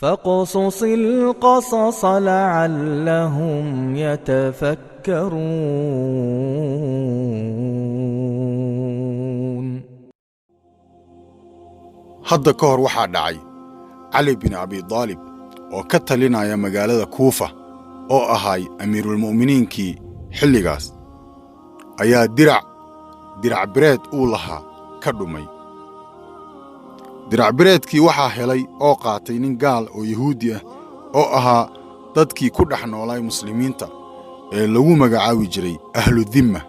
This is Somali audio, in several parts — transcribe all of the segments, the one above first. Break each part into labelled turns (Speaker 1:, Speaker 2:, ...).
Speaker 1: فاقصص القصص لعلهم يتفكرون.
Speaker 2: hadda ka hor waxaa dhacay cali bin abi daalib oo ka talinaya magaalada kuufa oo ahay amiirulmu'miniinkii xilligaas ayaa dirac bireed uu lahaa ka dhumay. dirac bireedkii waxaa helay oo qaatay nin gaal oo yahuudi ah oo ahaa dadkii ku dhex noolay muslimiinta ee lagu magacaabi jiray ahludimma.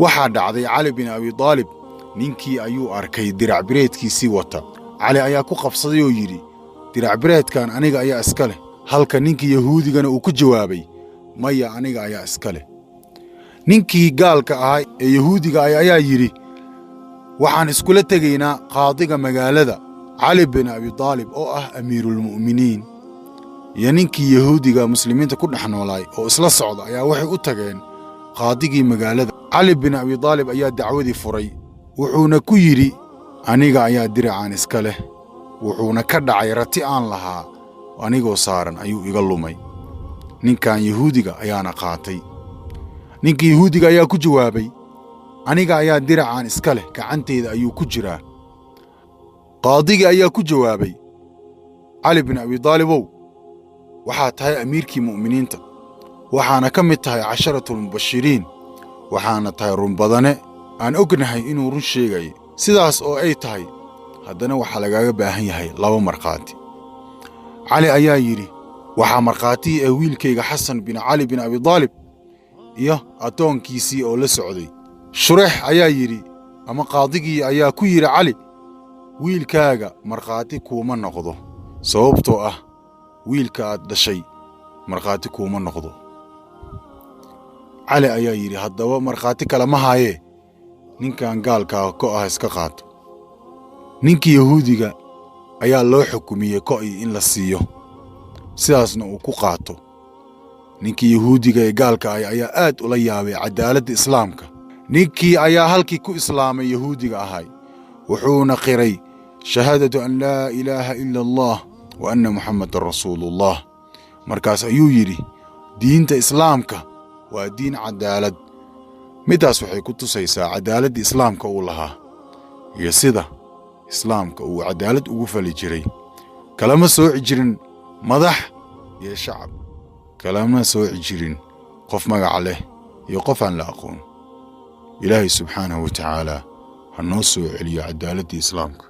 Speaker 2: waxaa dhacday cali bin abi daalib ninkii ayuu arkay dirac bireedkiisii wata. cali ayaa ku qabsaday oo yidhi, dirac bireedkan aniga ayaa iska leh, halka ninkii yahuudigana uu ku jawaabay, maya aniga ayaa iska leh. ninkii gaalka ahaa ee yahuudiga ayaa yidhi, waxaan iskula tegaynaa qaadiga magaalada cali bin abi daalib oo ah amiirulmu'miniin. iyo ninkii yahuudiga muslimiinta ku dhex noolaay oo isla socda ayaa waxay u tageen qaadigii magaalada. cali bin abi daalib ayaa dacwadii furay, wuxuuna ku yidhi, aniga ayaa diracaan iska leh, wuxuuna ka dhacay rati aan lahaa anigoo saaran ayuu iga lumay. ninkan yahuudiga ayaana qaatay. ninkii yahuudiga ayaa ku jawaabay, aniga ayaa diracaan iska leh, gacanteyda ayuu ku jiraa. qaadigii ayaa ku jawaabay, cali bin abi daalibow, waxaad tahay amiirkii mu'miniinta, waxaana ka mid tahay casharatulmubashiriin, waxaana tahay runbadane aan ognahay inuu run sheegay. sidaas oo ay tahay, haddana waxaa lagaaga baahan yahay 2 markhaati. cali ayaa yidhi, waxaa markhaatii ee wiilkayga xasan bin cali bin abi daalib iyo addoonkiisii oo la socday. shureex ayaa yidhi, ama qaadigii ayaa ku yidhi cali, wiilkaaga markhaati kuuma noqdo, sababtoo ah wiilka aad dhashay markhaati kuuma noqdo. cali ayaa yidhi, haddaba markhaati kale ma haayee, ninkan gaalkaa ko'ah iska qaato. ninkii yahuudiga ayaa loo xukumiyey ko'ii in la siiyo, sidaasna uu ku qaato. ninkii yahuudiga ee gaalka ah ayaa aad ula yaabay cadaaladda islaamka. ninkii ayaa halkii ku islaamay yahuudiga ahay, wuxuuna qiray shahaadatu an laa ilaaha ila allah wa anna muxammadan rasuulullah. markaas ayuu yidhi, diinta islaamka waa diin cadaalad. middaas waxay ku tusaysaa cadaaladda islaamka uu lahaa iyo sida islaamka uu cadaalad ugu fali jiray. kalama sooci jirin madax iyo shacab, kalama sooci jirin qof magaca leh iyo qof aan la aqoon. ilaahay subxaanahu wa tacaala ha noo soo celiyo cadaaladda islaamka.